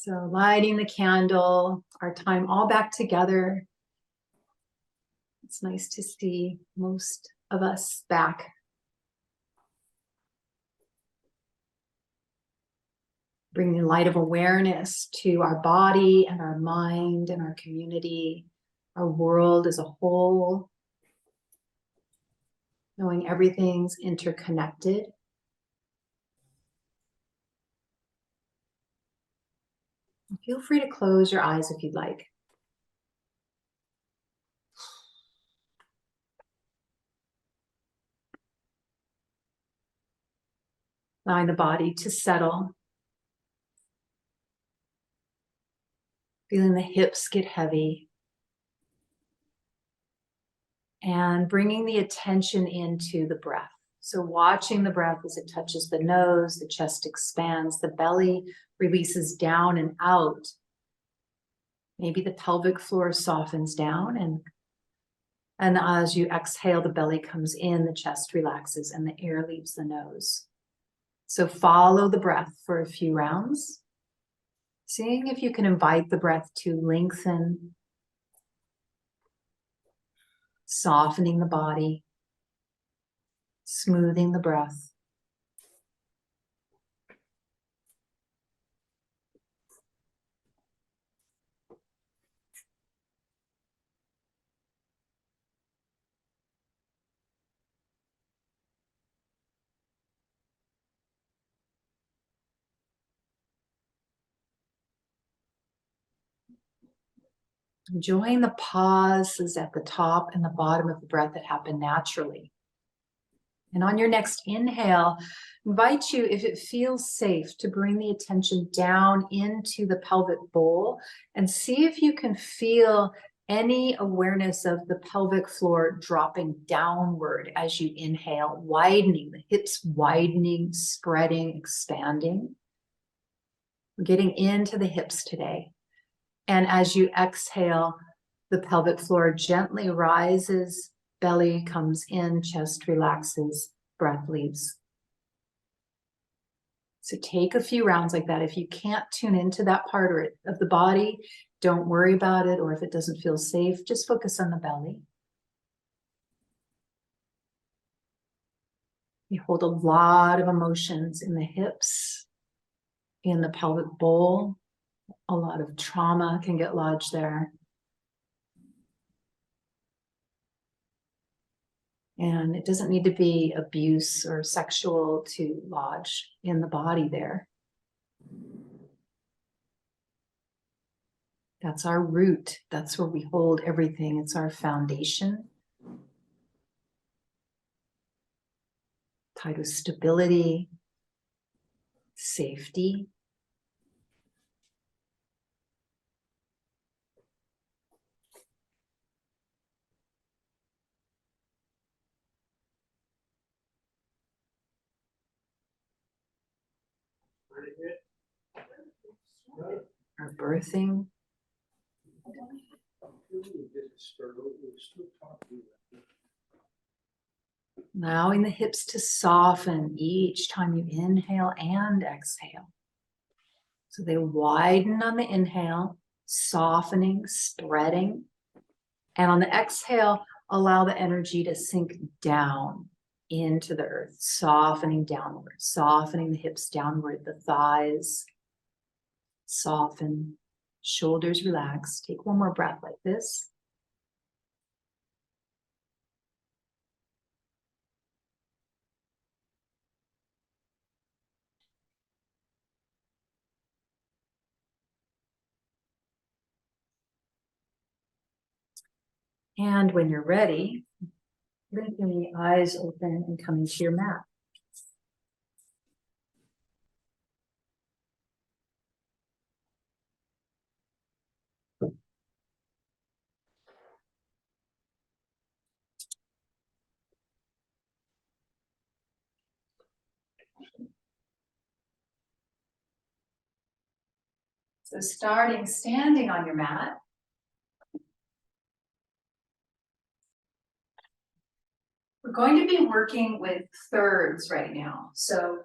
So lighting the candle, our time all back together. It's nice to see most of us back. Bringing light of awareness to our body and our mind and our community, our world as a whole. Knowing everything's interconnected. Feel free to close your eyes if you'd like. Allowing the body to settle. Feeling the hips get heavy. And bringing the attention into the breath. So watching the breath as it touches the nose, the chest expands, the belly releases down and out. Maybe the pelvic floor softens down, and as you exhale, the belly comes in, the chest relaxes, and the air leaves the nose. So follow the breath for a few rounds, seeing if you can invite the breath to lengthen, softening the body, smoothing the breath. Enjoying the pauses at the top and the bottom of the breath that happen naturally. And on your next inhale, invite you, if it feels safe, to bring the attention down into the pelvic bowl and see if you can feel any awareness of the pelvic floor dropping downward as you inhale, widening, the hips widening, spreading, expanding. We're getting into the hips today. And as you exhale, the pelvic floor gently rises, belly comes in, chest relaxes, breath leaves. So take a few rounds like that. If you can't tune into that part of the body, don't worry about it. Or if it doesn't feel safe, just focus on the belly. You hold a lot of emotions in the hips, in the pelvic bowl. A lot of trauma can get lodged there. And it doesn't need to be abuse or sexual to lodge in the body there. That's our root. That's where we hold everything. It's our foundation. Tied with stability, safety. Our birthing. Allowing the hips to soften each time you inhale and exhale. So they widen on the inhale, softening, spreading. And on the exhale, allow the energy to sink down into the earth, softening downward, softening the hips downward, the thighs soften, shoulders relax. Take one more breath like this. And when you're ready, blinking the eyes open and coming to your mat. So starting standing on your mat. We're going to be working with thirds right now. So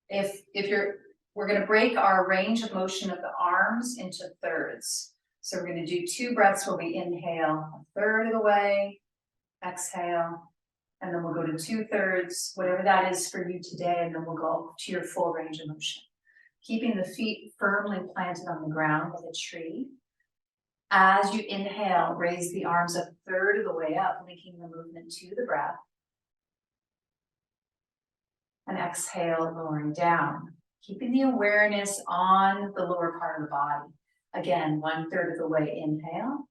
if you're We're going to break our range of motion of the arms into thirds. So we're going to do 2 breaths where we inhale a third of the way, exhale, and then we'll go to 2/3, whatever that is for you today, and then we'll go to your full range of motion. Keeping the feet firmly planted on the ground like a tree. As you inhale, raise the arms a third of the way up, linking the movement to the breath. And exhale, lowering down. Keeping the awareness on the lower part of the body. Again, 1/3 of the way, inhale.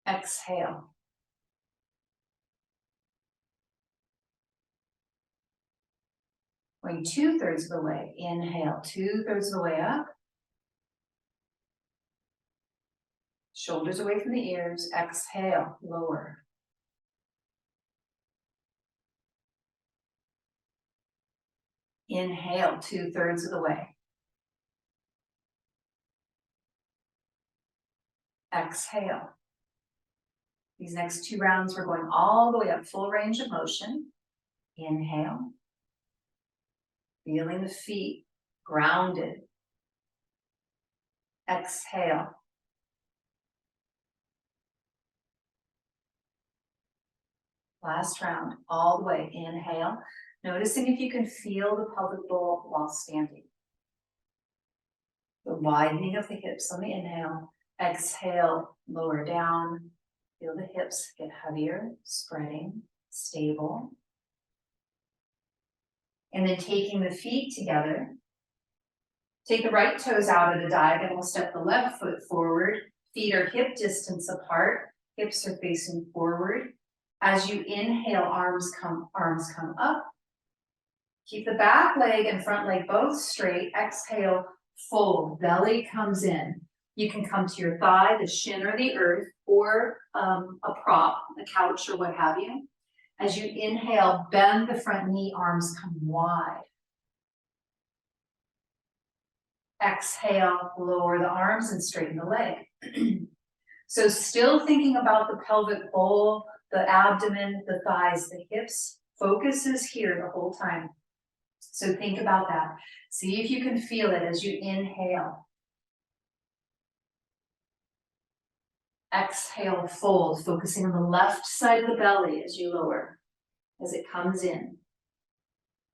Exhale. Going 2/3 of the way, inhale, 2/3 of the way up. Shoulders away from the ears, exhale, lower. Inhale, 2/3 of the way. Exhale. These next 2 rounds, we're going all the way up, full range of motion. Inhale. Feeling the feet grounded. Exhale. Last round, all the way, inhale. Noticing if you can feel the pelvic bowl while standing. The widening of the hips on the inhale. Exhale, lower down. Feel the hips get heavier, spreading, stable. And then taking the feet together. Take the right toes out at a diagonal, step the left foot forward. Feet are hip distance apart, hips are facing forward. As you inhale, arms come up. Keep the back leg and front leg both straight. Exhale, fold, belly comes in. You can come to your thigh, the shin or the earth, or a prop, a couch or what have you. As you inhale, bend the front knee, arms come wide. Exhale, lower the arms and straighten the leg. So still thinking about the pelvic bowl, the abdomen, the thighs, the hips. Focus is here the whole time. So think about that. See if you can feel it as you inhale. Exhale, fold, focusing on the left side of the belly as you lower, as it comes in.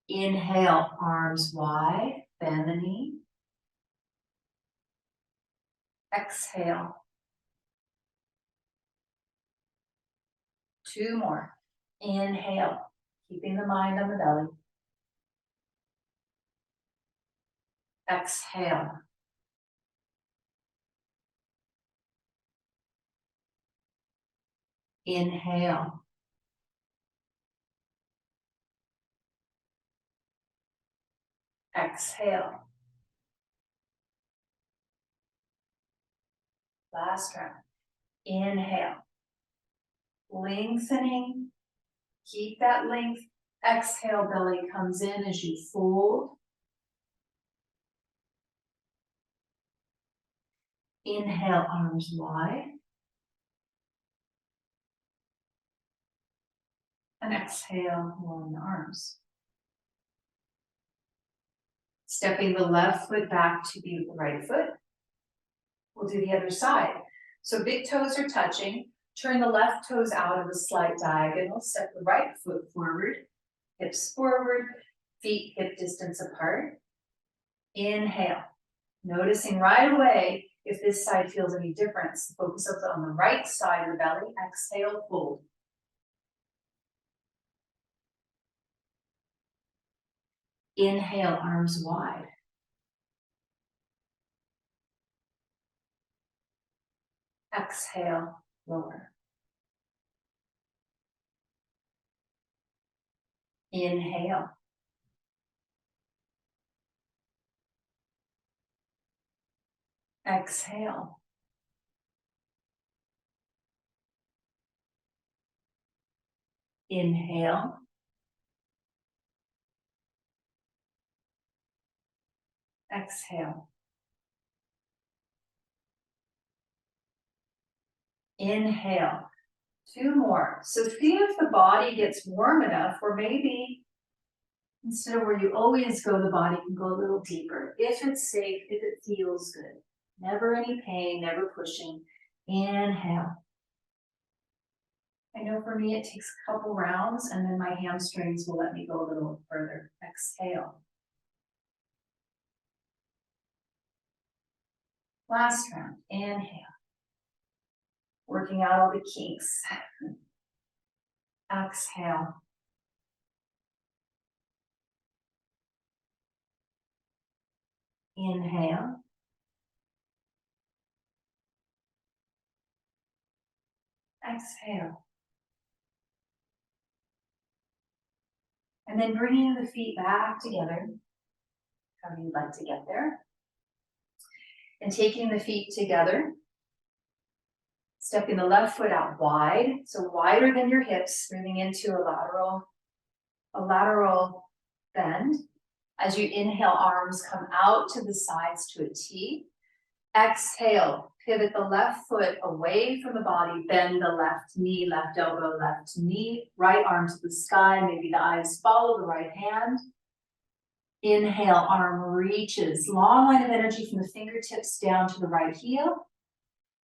Inhale, arms wide, bend the knee. Exhale. 2 more. Inhale, keeping the mind on the belly. Exhale. Inhale. Exhale. Last round. Inhale. Lengthening. Keep that length. Exhale, belly comes in as you fold. Inhale, arms wide. And exhale, lowering the arms. Stepping the left foot back to the right foot. We'll do the other side. So big toes are touching. Turn the left toes out of a slight diagonal. Step the right foot forward. Hips forward. Feet hip distance apart. Inhale. Noticing right away if this side feels any difference. Focus on the right side of the belly. Exhale, fold. Inhale, arms wide. Exhale, lower. Inhale. Exhale. Inhale. Exhale. Inhale. 2 more. So see if the body gets warm enough, or maybe Instead of where you always go, the body can go a little deeper. If it's safe, if it feels good. Never any pain, never pushing. Inhale. I know for me it takes a couple rounds and then my hamstrings will let me go a little further. Exhale. Last round. Inhale. Working out all the kinks. Exhale. Inhale. Exhale. And then bringing the feet back together, however you'd like to get there. And taking the feet together, stepping the left foot out wide, so wider than your hips, moving into a lateral bend. As you inhale, arms come out to the sides to a T. Exhale, pivot the left foot away from the body, bend the left knee, left elbow, left knee, right arm to the sky, maybe the eyes follow the right hand. Inhale, arm reaches, long line of energy from the fingertips down to the right heel.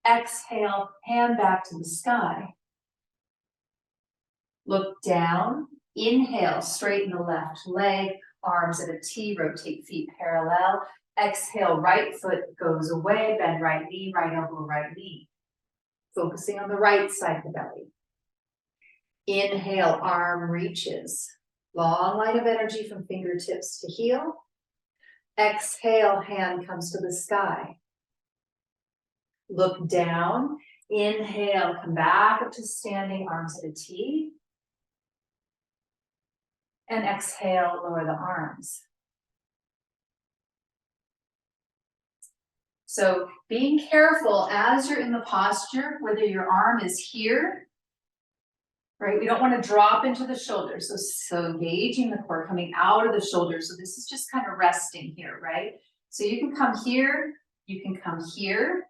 Exhale, hand back to the sky. Look down, inhale, straighten the left leg, arms at a T, rotate feet parallel. Exhale, right foot goes away, bend right knee, right elbow, right knee. Focusing on the right side of the belly. Inhale, arm reaches. Long line of energy from fingertips to heel. Exhale, hand comes to the sky. Look down, inhale, come back up to standing, arms at a T. And exhale, lower the arms. So being careful as you're in the posture, whether your arm is here, right? We don't want to drop into the shoulders. So engaging the core, coming out of the shoulders. So this is just kind of resting here, right? So you can come here, you can come here,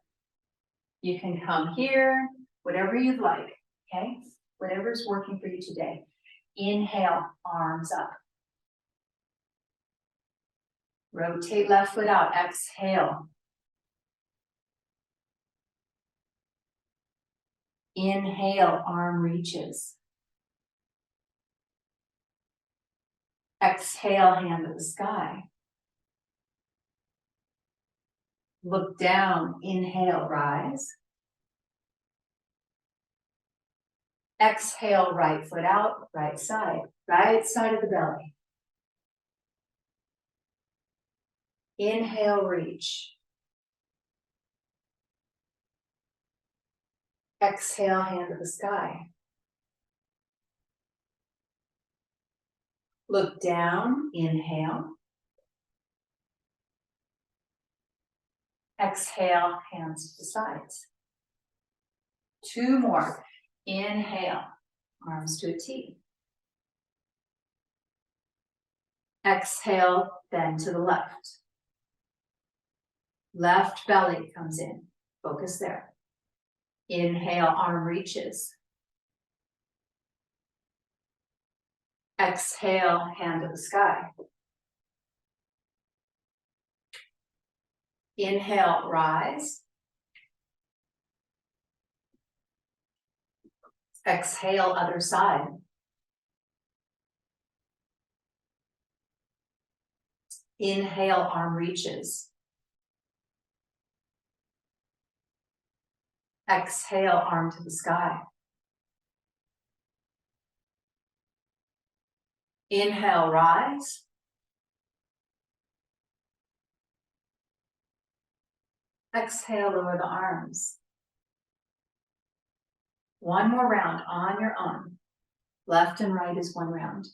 you can come here, whatever you'd like, okay? Whatever's working for you today. Inhale, arms up. Rotate left foot out, exhale. Inhale, arm reaches. Exhale, hand to the sky. Look down, inhale, rise. Exhale, right foot out, right side of the belly. Inhale, reach. Exhale, hand to the sky. Look down, inhale. Exhale, hands to the sides. Two more. Inhale, arms to a T. Exhale, bend to the left. Left belly comes in. Focus there. Inhale, arm reaches. Exhale, hand to the sky. Inhale, rise. Exhale, other side. Inhale, arm reaches. Exhale, arm to the sky. Inhale, rise. Exhale, lower the arms. One more round on your own. Left and right is one round.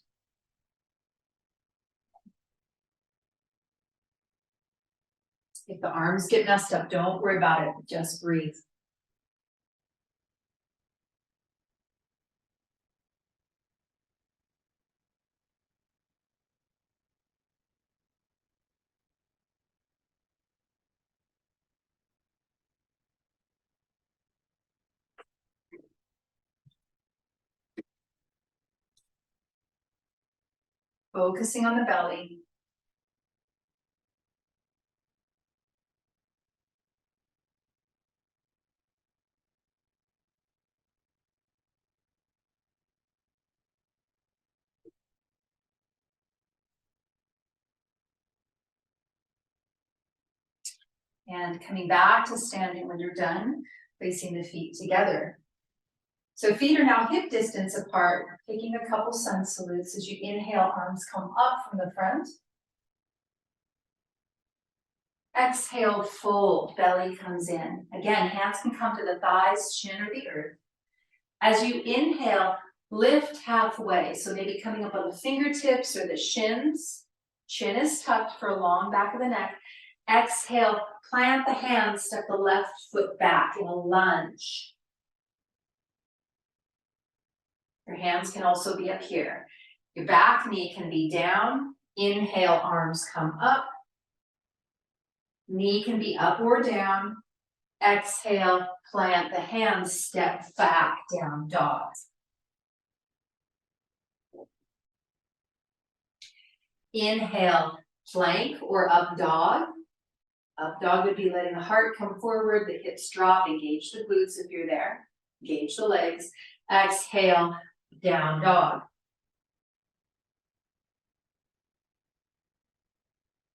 If the arms get messed up, don't worry about it. Just breathe. focusing on the belly. And coming back to standing when you're done, placing the feet together. So feet are now hip distance apart, taking a couple sun salutes as you inhale, arms come up from the front. Exhale, fold, belly comes in. Again, hands can come to the thighs, chin, or the earth. As you inhale, lift halfway. So maybe coming up on the fingertips or the shins. Chin is tucked for a long back of the neck. Exhale, plant the hands, step the left foot back in a lunge. Your hands can also be up here. Your back knee can be down. Inhale, arms come up. Knee can be up or down. Exhale, plant the hands, step back, down dog. Inhale, plank or up dog. Up dog would be letting the heart come forward, the hips drop, engage the glutes if you're there. Engage the legs. Exhale, down dog.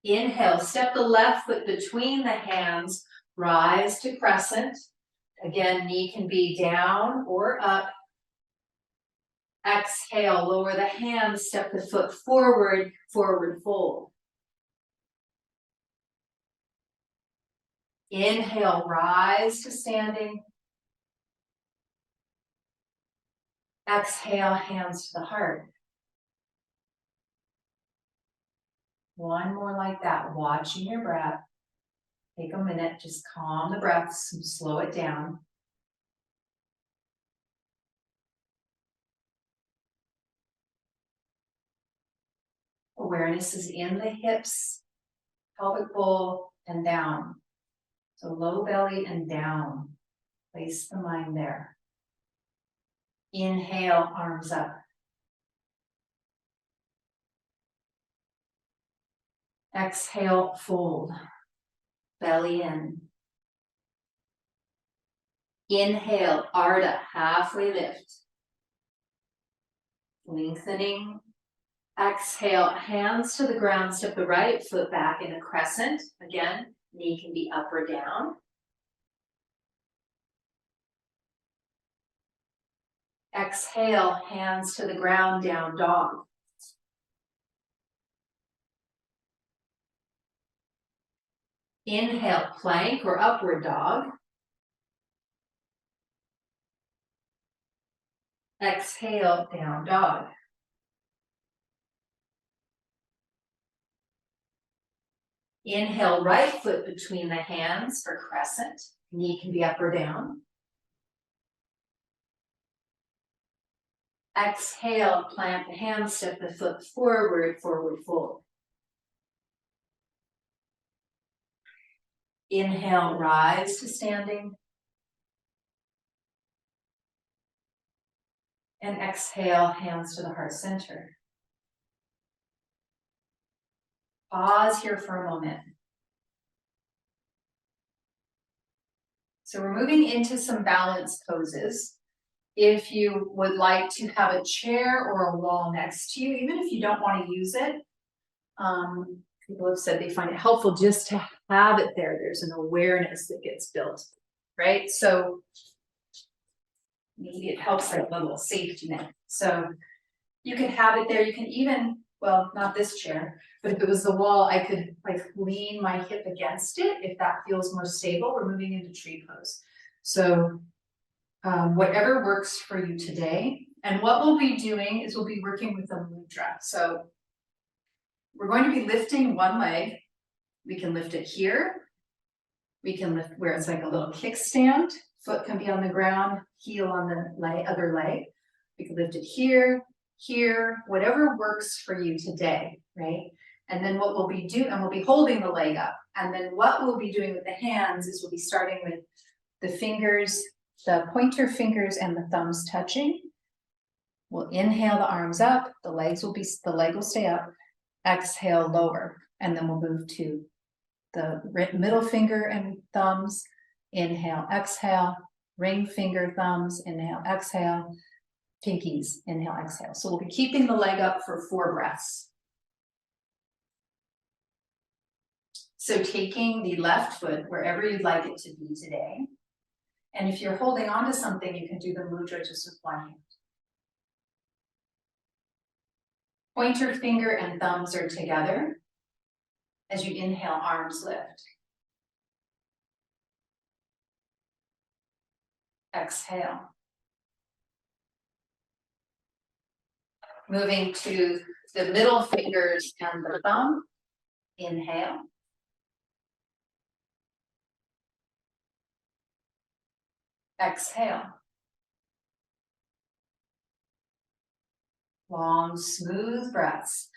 Inhale, step the left foot between the hands, rise to crescent. Again, knee can be down or up. Exhale, lower the hands, step the foot forward, forward fold. Inhale, rise to standing. Exhale, hands to the heart. One more like that, watching your breath. Take a minute, just calm the breath, slow it down. Awareness is in the hips, pelvic bowl, and down. So low belly and down. Place the mind there. Inhale, arms up. Exhale, fold. Belly in. Inhale, Ardha, halfway lift. Lengthening. Exhale, hands to the ground, step the right foot back in a crescent. Again, knee can be up or down. Exhale, hands to the ground, down dog. Inhale, plank or upward dog. Exhale, down dog. Inhale, right foot between the hands for crescent. Knee can be up or down. Exhale, plant the hands, step the foot forward, forward fold. Inhale, rise to standing. And exhale, hands to the heart center. Pause here for a moment. So we're moving into some balance poses. If you would like to have a chair or a wall next to you, even if you don't want to use it, people have said they find it helpful just to have it there. There's an awareness that gets built, right? So maybe it helps like a little safety net. So you can have it there. You can even, well, not this chair, but if it was the wall, I could like lean my hip against it if that feels more stable. We're moving into tree pose. So whatever works for you today. And what we'll be doing is we'll be working with a mudra. So we're going to be lifting one leg. We can lift it here. We can lift where it's like a little kickstand. Foot can be on the ground, heel on the other leg. We can lift it here, here, whatever works for you today, right? And then what we'll be doing, and we'll be holding the leg up. And then what we'll be doing with the hands is we'll be starting with the fingers, the pointer fingers and the thumbs touching. We'll inhale the arms up, the leg will stay up. Exhale, lower, and then we'll move to the middle finger and thumbs. Inhale, exhale, ring finger, thumbs, inhale, exhale, pinkies, inhale, exhale. So we'll be keeping the leg up for 4 breaths. So taking the left foot wherever you'd like it to be today. And if you're holding on to something, you can do the mudra just with one hand. Pointer finger and thumbs are together. As you inhale, arms lift. Exhale. Moving to the middle fingers and the thumb. Inhale. Exhale. Long, smooth breaths.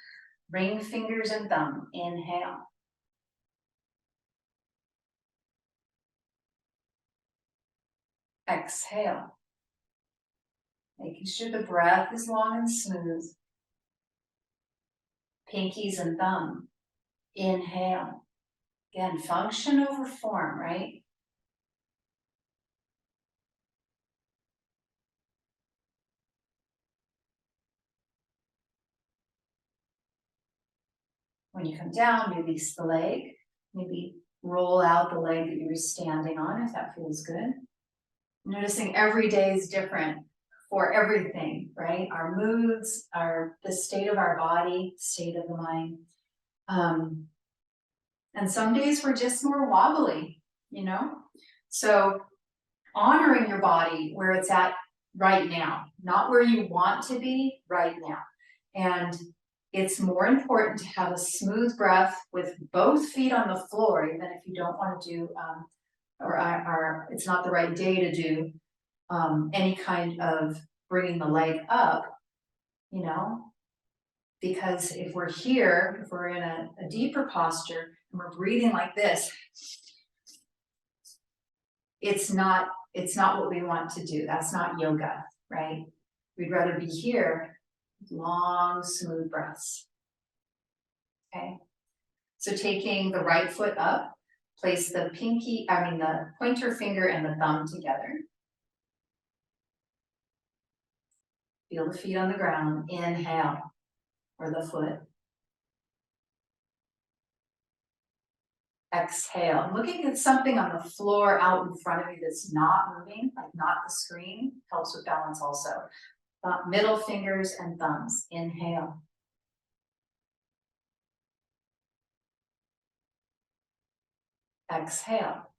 Ring fingers and thumb. Inhale. Exhale. Making sure the breath is long and smooth. Pinkies and thumb. Inhale. Again, function over form, right? When you come down, release the leg. Maybe roll out the leg that you were standing on if that feels good. Noticing every day is different for everything, right? Our moods, the state of our body, state of the mind. And some days we're just more wobbly, you know? So honoring your body where it's at right now, not where you want to be right now. And it's more important to have a smooth breath with both feet on the floor, even if you don't want to do, or it's not the right day to do any kind of bringing the leg up, you know, because if we're here, if we're in a deeper posture and we're breathing like this, it's not what we want to do. That's not yoga, right? We'd rather be here, long, smooth breaths. Okay. So taking the right foot up, place the the pointer finger and the thumb together. Feel the feet on the ground. Inhale, or the foot. Exhale. I'm looking at something on the floor out in front of you that's not moving, like not the screen. Helps with balance also. Middle fingers and thumbs. Inhale. Exhale.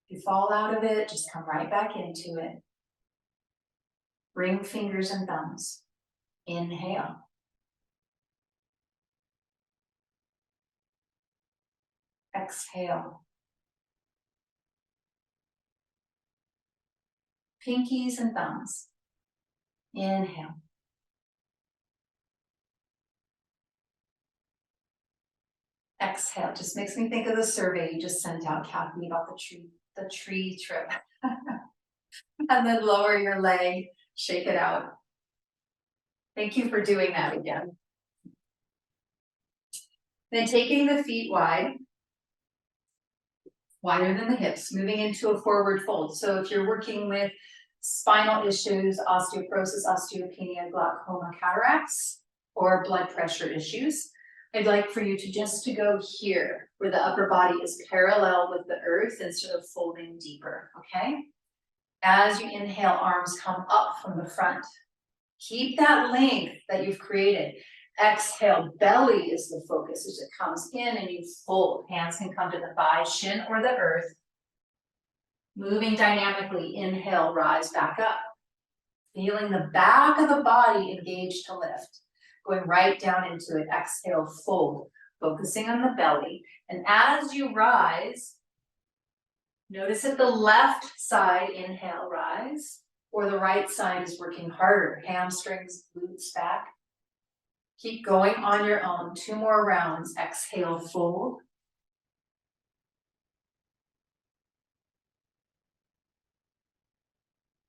If you fall out of it, just come right back into it. Ring fingers and thumbs. Inhale. Exhale. Pinkies and thumbs. Inhale. Exhale. Just makes me think of the survey you just sent out, Kathy, about the tree trip. And then lower your leg, shake it out. Thank you for doing that again. Then taking the feet wide, wider than the hips, moving into a forward fold. So if you're working with spinal issues, osteoporosis, osteopenia, glaucoma, cataracts, or blood pressure issues, I'd like for you to go here, where the upper body is parallel with the earth instead of folding deeper, okay? As you inhale, arms come up from the front. Keep that length that you've created. Exhale, belly is the focus as it comes in and you fold. Hands can come to the thighs, shin or the earth. Moving dynamically, inhale, rise back up. Feeling the back of the body engaged to lift. Going right down into it, exhale, fold. Focusing on the belly. And as you rise, notice that the left side, inhale, rise, or the right side is working harder. Hamstrings, glutes back. Keep going on your own. 2 more rounds. Exhale, fold.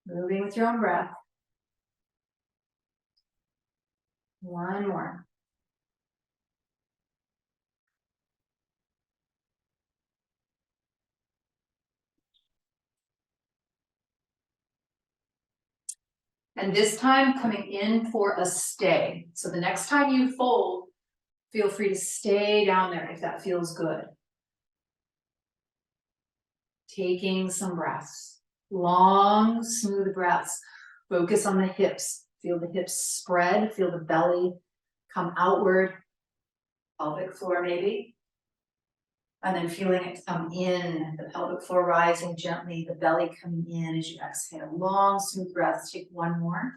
Moving with your own breath. One more. And this time coming in for a stay. So the next time you fold, feel free to stay down there if that feels good. Taking some breaths, long, smooth breaths. Focus on the hips. Feel the hips spread, feel the belly come outward, pelvic floor maybe. And then feeling it come in, the pelvic floor rising gently, the belly coming in as you exhale. Long, smooth breaths. Take one more.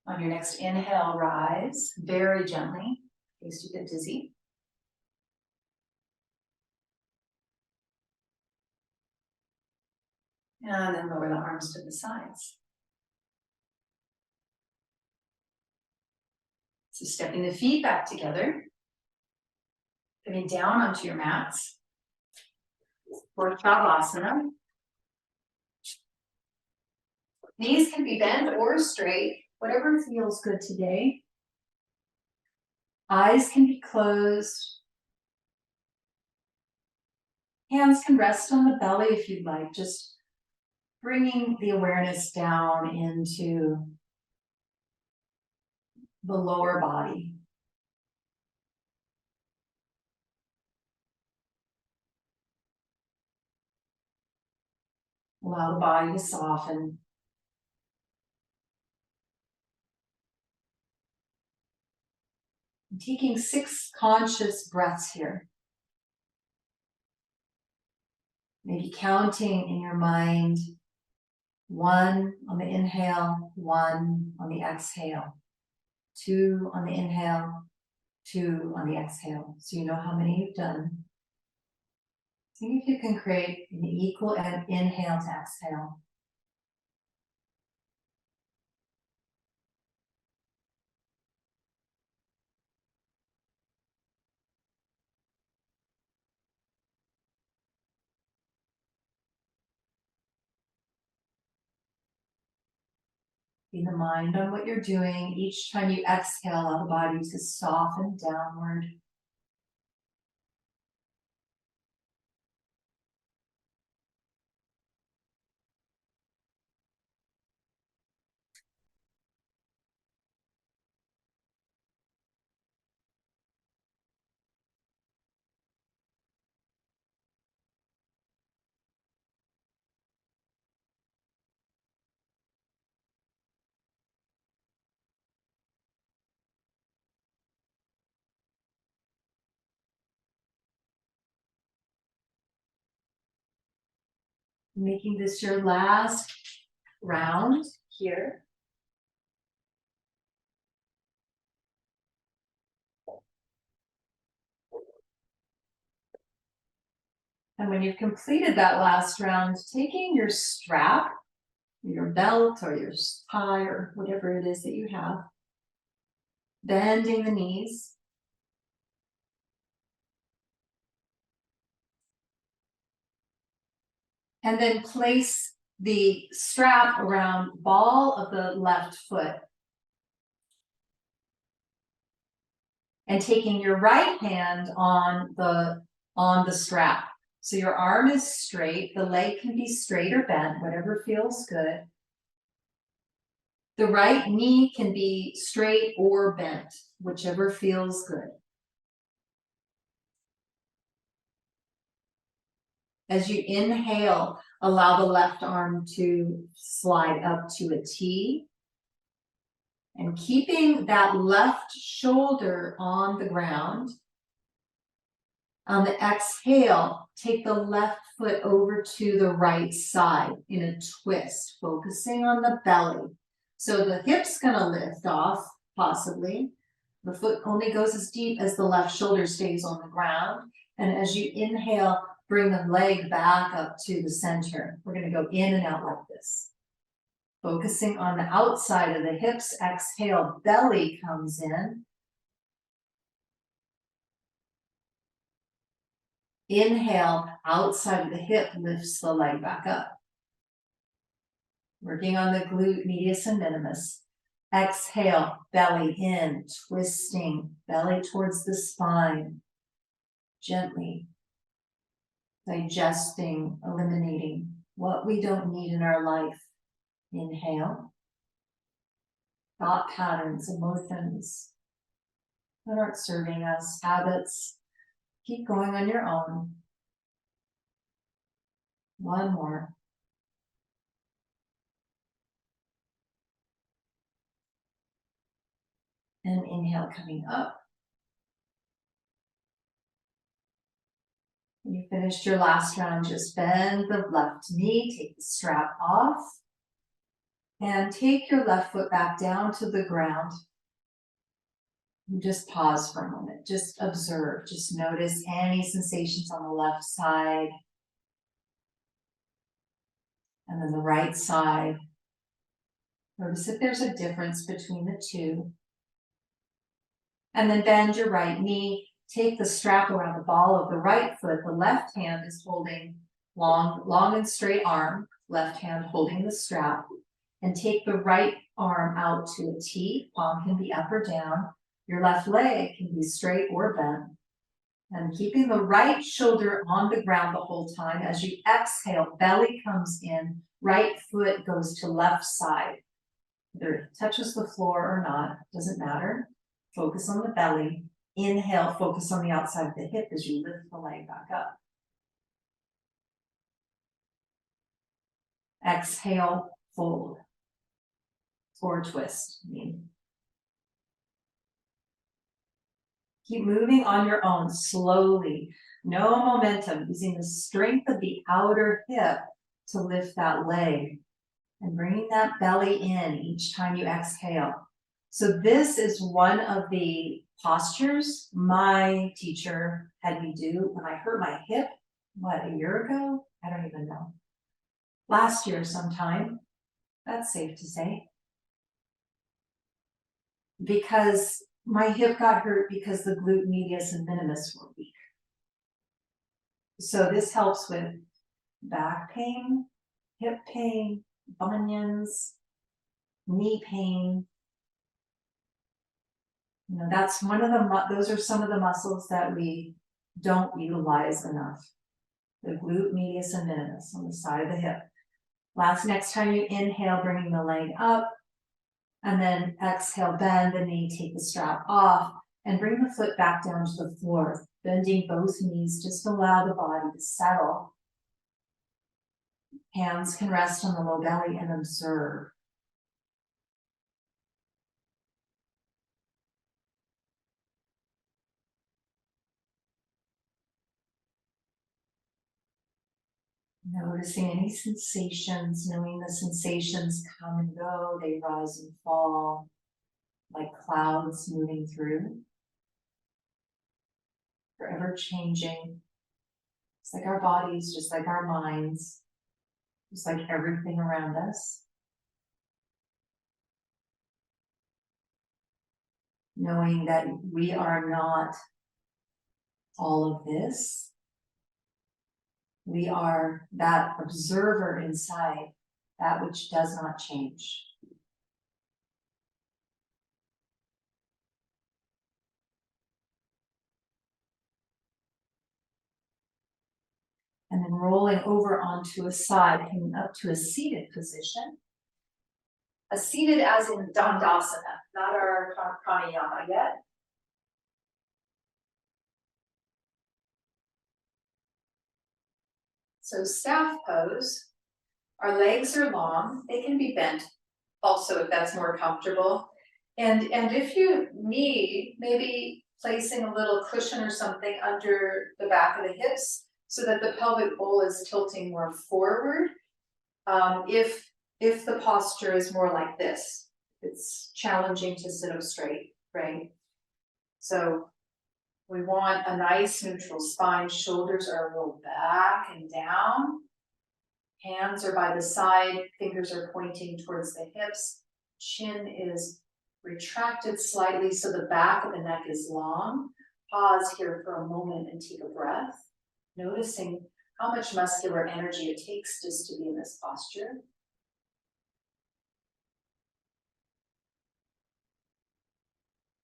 On your next inhale, rise very gently in case you get dizzy. And then lower the arms to the sides. So stepping the feet back together, coming down onto your mats for Shavasana. Knees can be bent or straight, whatever feels good today. Eyes can be closed. Hands can rest on the belly if you'd like, just bringing the awareness down into the lower body. Allow the body to soften. Taking 6 conscious breaths here. Maybe counting in your mind, 1 on the inhale, 1 on the exhale, 2 on the inhale, 2 on the exhale. So you know how many you've done. See if you can create an equal inhale to exhale. Be the mind on what you're doing. Each time you exhale, allow the body to soften downward. Making this your last round here. And when you've completed that last round, taking your strap, your belt or your tie or whatever it is that you have, bending the knees. And then place the strap around the ball of the left foot. And taking your right hand on the strap. So your arm is straight, the leg can be straight or bent, whatever feels good. The right knee can be straight or bent, whichever feels good. As you inhale, allow the left arm to slide up to a T. And keeping that left shoulder on the ground. On the exhale, take the left foot over to the right side in a twist, focusing on the belly. So the hip's gonna lift off, possibly. The foot only goes as deep as the left shoulder stays on the ground. And as you inhale, bring the leg back up to the center. We're gonna go in and out like this. Focusing on the outside of the hips, exhale, belly comes in. Inhale, outside of the hip lifts the leg back up. Working on the glute medius and minimus. Exhale, belly in, twisting, belly towards the spine. Gently digesting, eliminating what we don't need in our life. Inhale. Thought patterns, emotions that aren't serving us, habits. Keep going on your own. One more. And inhale, coming up. When you finished your last round, just bend the left knee, take the strap off, and take your left foot back down to the ground. And just pause for a moment, just observe, just notice any sensations on the left side, and then the right side. Notice if there's a difference between the two. And then bend your right knee. Take the strap around the ball of the right foot. The left hand is holding long and straight arm. Left hand holding the strap. And take the right arm out to a T. Palm can be up or down. Your left leg can be straight or bent. And keeping the right shoulder on the ground the whole time. As you exhale, belly comes in. Right foot goes to left side. Whether it touches the floor or not, doesn't matter. Focus on the belly. Inhale, focus on the outside of the hip as you lift the leg back up. Exhale, fold. Or twist. Keep moving on your own, slowly. No momentum, using the strength of the outer hip to lift that leg. And bringing that belly in each time you exhale. So this is one of the postures my teacher had me do when I hurt my hip, a year ago? I don't even know. Last year sometime, that's safe to say. Because my hip got hurt because the glute medius and minimus were weak. So this helps with back pain, hip pain, bunions, knee pain. That's one of those are some of the muscles that we don't utilize enough. The glute medius and minimus on the side of the hip. Next time you inhale, bringing the leg up, and then exhale, bend the knee, take the strap off, and bring the foot back down to the floor. Bending both knees, just allow the body to settle. Hands can rest on the low belly and observe. Noticing any sensations, knowing the sensations come and go, they rise and fall like clouds moving through. Forever changing. It's like our bodies, just like our minds, just like everything around us. Knowing that we are not all of this. We are that observer inside, that which does not change. And then rolling over onto a side, coming up to a seated position. A seated as in Dandasana, not our Pranayama yet. So staff pose, our legs are long, they can be bent also if that's more comfortable. And if you need, maybe placing a little cushion or something under the back of the hips so that the pelvic bowl is tilting more forward. If the posture is more like this, it's challenging to sit up straight, right? So we want a nice neutral spine. Shoulders are rolled back and down. Hands are by the side. Fingers are pointing towards the hips. Chin is retracted slightly so the back of the neck is long. Pause here for a moment and take a breath. Noticing how much muscular energy it takes just to be in this posture.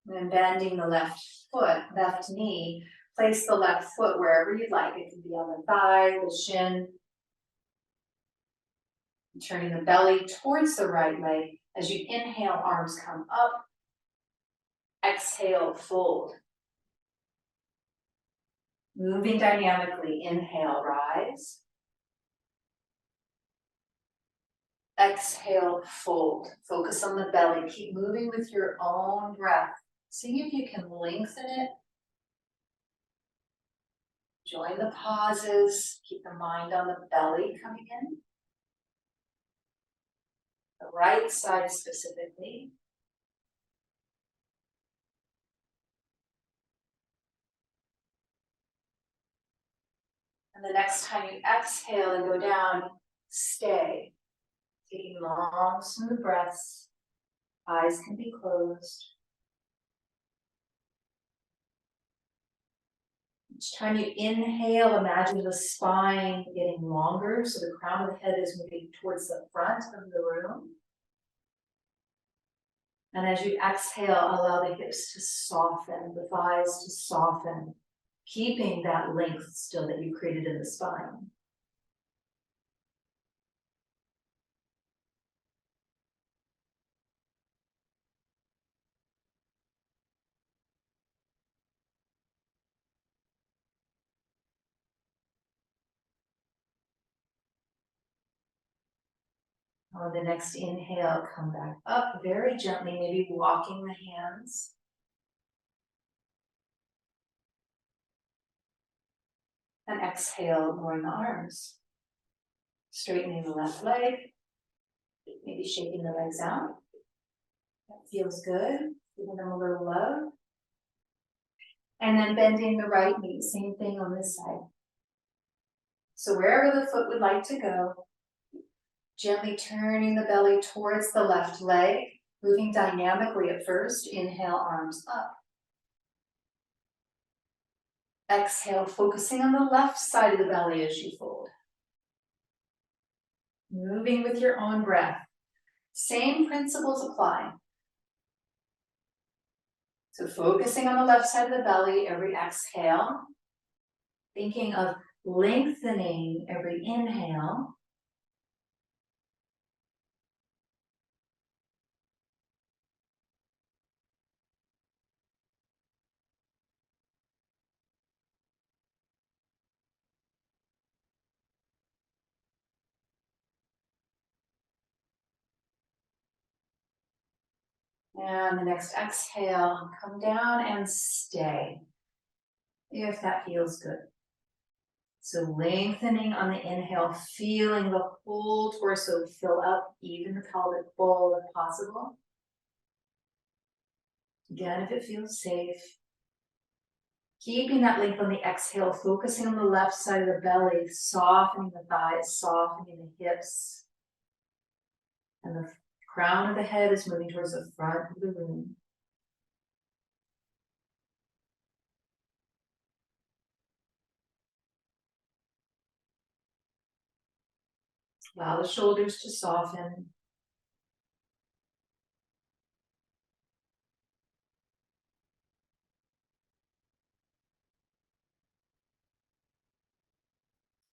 And then bending the left foot, left knee. Place the left foot wherever you'd like. It can be on the thigh, the shin. Turning the belly towards the right leg. As you inhale, arms come up. Exhale, fold. Moving dynamically, inhale, rise. Exhale, fold. Focus on the belly. Keep moving with your own breath. See if you can lengthen it. Join the pauses. Keep the mind on the belly coming in. The right side specifically. And the next time you exhale and go down, stay. Taking long, smooth breaths. Eyes can be closed. Each time you inhale, imagine the spine getting longer, so the crown of the head is moving towards the front of the room. And as you exhale, allow the hips to soften, the thighs to soften, keeping that length still that you created in the spine. On the next inhale, come back up very gently, maybe walking the hands. And exhale, lowering the arms. Straightening the left leg, maybe shaking the legs out. That feels good. Giving them a little love. And then bending the right knee, same thing on this side. So wherever the foot would like to go, gently turning the belly towards the left leg, moving dynamically at first. Inhale, arms up. Exhale, focusing on the left side of the belly as you fold. Moving with your own breath. Same principles apply. So focusing on the left side of the belly every exhale. Thinking of lengthening every inhale. And the next exhale, come down and stay, if that feels good. So lengthening on the inhale, feeling the whole torso fill up, even the pelvic bowl if possible. Again, if it feels safe. Keeping that length on the exhale, focusing on the left side of the belly, softening the thighs, softening the hips. And the crown of the head is moving towards the front of the room. Allow the shoulders to soften.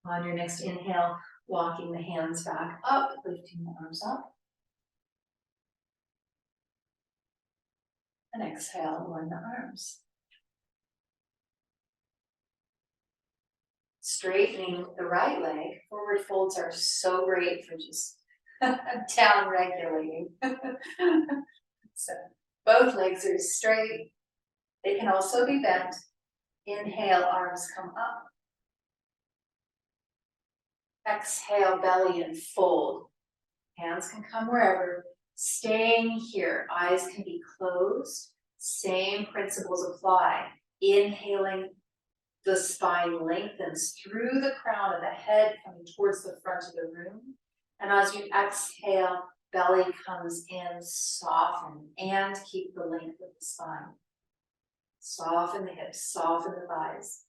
On your next inhale, walking the hands back up, lifting the arms up. And exhale, lowering the arms. Straightening the right leg. Forward folds are so great for just down regulating. So both legs are straight. They can also be bent. Inhale, arms come up. Exhale, belly and fold. Hands can come wherever. Staying here, eyes can be closed. Same principles apply. Inhaling, the spine lengthens through the crown of the head, coming towards the front of the room. And as you exhale, belly comes in, soften, and keep the length of the spine. Soften the hips, soften the thighs.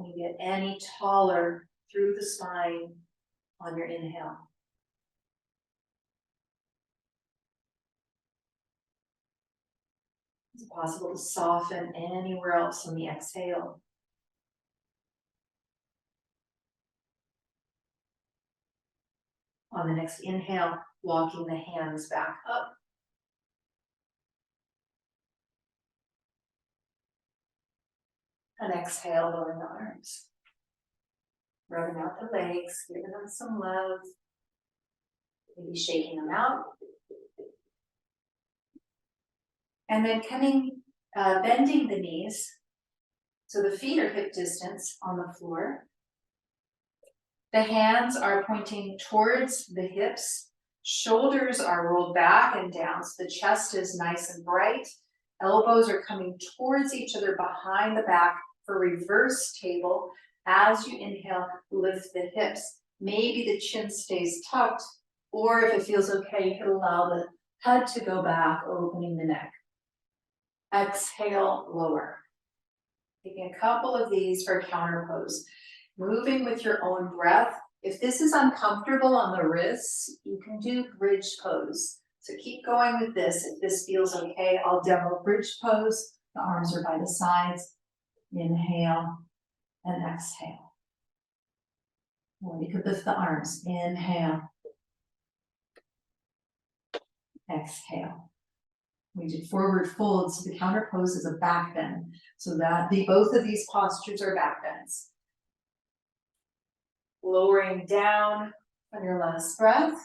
Can you get any taller through the spine on your inhale? Is it possible to soften anywhere else on the exhale? On the next inhale, walking the hands back up. And exhale, lowering the arms. Rubbing out the legs, giving them some love. Maybe shaking them out. And then bending the knees. So the feet are hip distance on the floor. The hands are pointing towards the hips. Shoulders are rolled back and down, so the chest is nice and bright. Elbows are coming towards each other behind the back for reverse table. As you inhale, lift the hips. Maybe the chin stays tucked, or if it feels okay, you can allow the head to go back, opening the neck. Exhale, lower. Taking a couple of these for counterpose. Moving with your own breath. If this is uncomfortable on the wrists, you can do bridge pose. So keep going with this. If this feels okay, I'll demo bridge pose. The arms are by the sides. Inhale and exhale. Or you could lift the arms. Inhale. Exhale. We did forward fold, so the counterpose is a back bend. So that both of these postures are back bends. Lowering down on your last breath.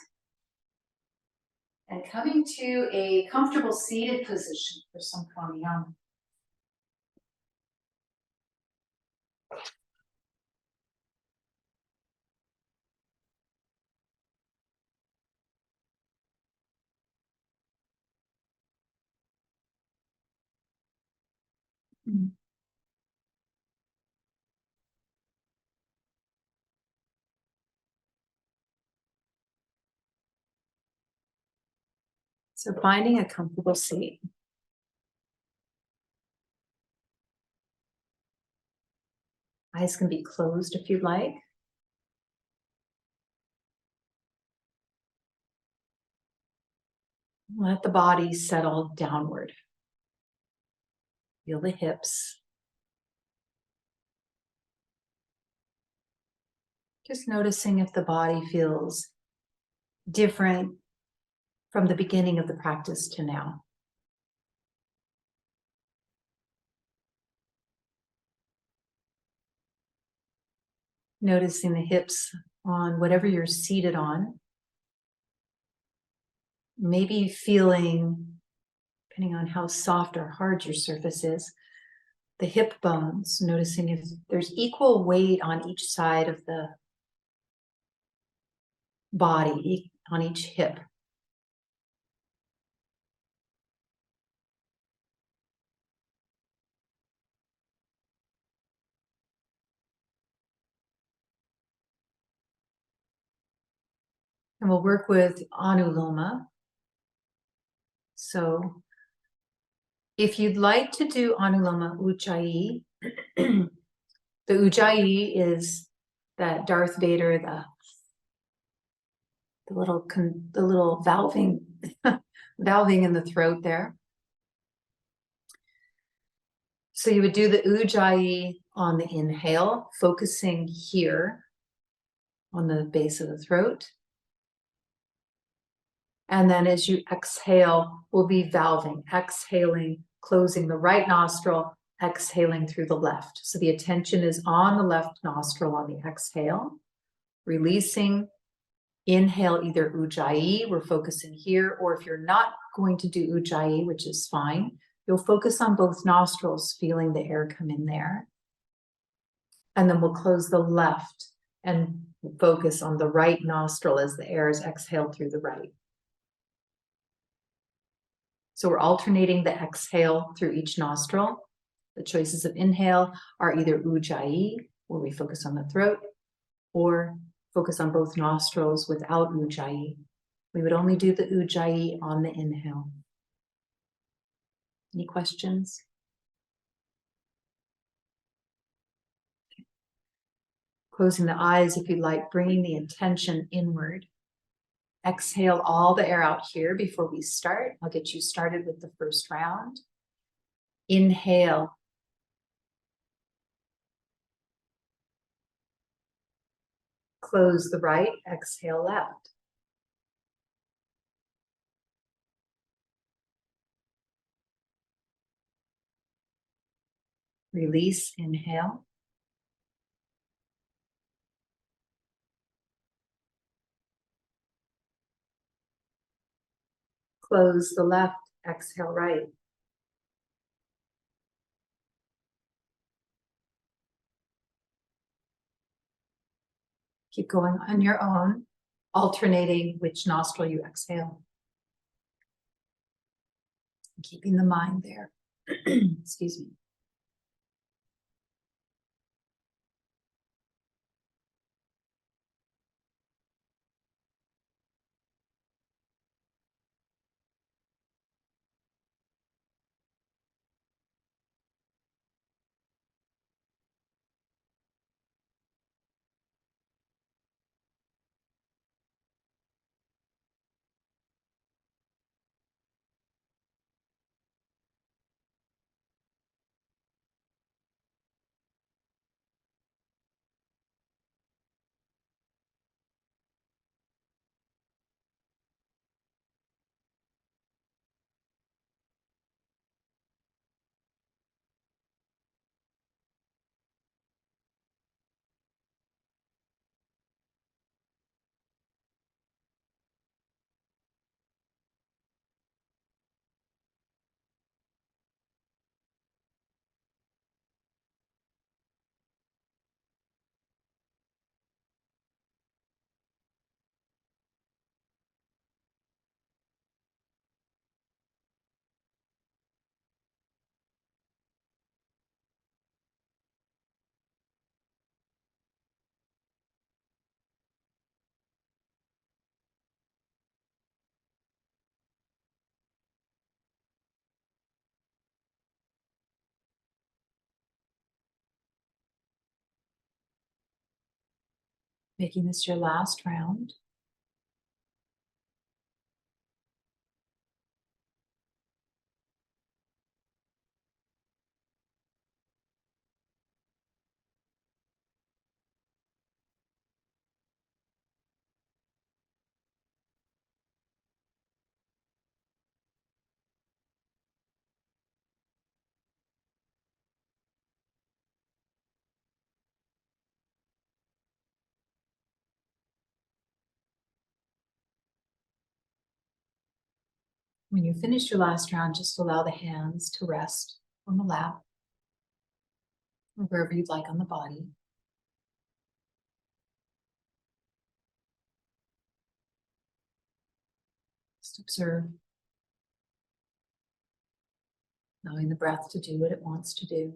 And coming to a comfortable seated position for some pranayama. So finding a comfortable seat. Eyes can be closed if you'd like. Let the body settle downward. Feel the hips. Just noticing if the body feels different from the beginning of the practice to now. Noticing the hips on whatever you're seated on. Maybe feeling, depending on how soft or hard your surface is, the hip bones, noticing if there's equal weight on each side of the body, on each hip. And we'll work with Anuloma. So if you'd like to do Anuloma Ujjayi, the Ujjayi is that Darth Vader, the little valving, valving in the throat there. So you would do the Ujjayi on the inhale, focusing here on the base of the throat. And then as you exhale, we'll be valving, exhaling, closing the right nostril, exhaling through the left. So the attention is on the left nostril on the exhale, releasing. Inhale, either Ujjayi, we're focusing here, or if you're not going to do Ujjayi, which is fine, you'll focus on both nostrils, feeling the air come in there. And then we'll close the left and focus on the right nostril as the air is exhaled through the right. So we're alternating the exhale through each nostril. The choices of inhale are either Ujjayi, where we focus on the throat, or focus on both nostrils without Ujjayi. We would only do the Ujjayi on the inhale. Any questions? Closing the eyes if you'd like, bringing the intention inward. Exhale all the air out here before we start. I'll get you started with the first round. Inhale. Close the right, exhale left. Release, inhale. Close the left, exhale right. Keep going on your own, alternating which nostril you exhale. Keeping the mind there. Excuse me. Making this your last round. When you finish your last round, just allow the hands to rest on the lap or wherever you'd like on the body. Just observe, allowing the breath to do what it wants to do.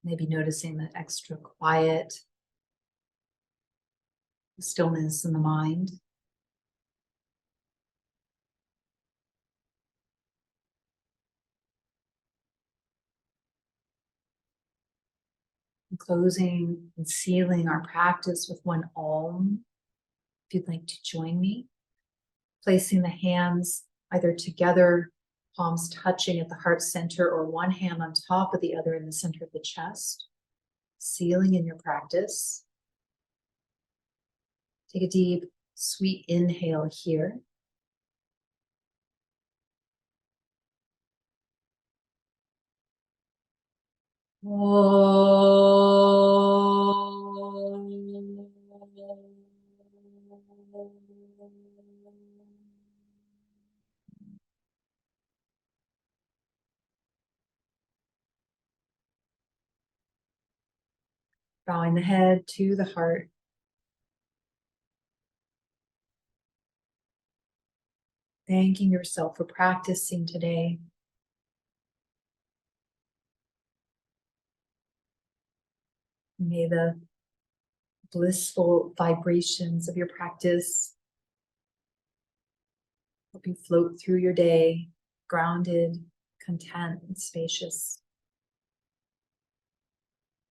Maybe noticing the extra quiet, the stillness in the mind. And closing and sealing our practice with one Om. If you'd like to join me, placing the hands either together, palms touching at the heart center, or one hand on top of the other in the center of the chest. Sealing in your practice. Take a deep, sweet inhale here. Bowing the head to the heart. Thanking yourself for practicing today. May the blissful vibrations of your practice help you float through your day, grounded, content and spacious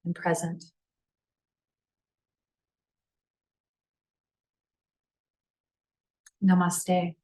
and present. Namaste.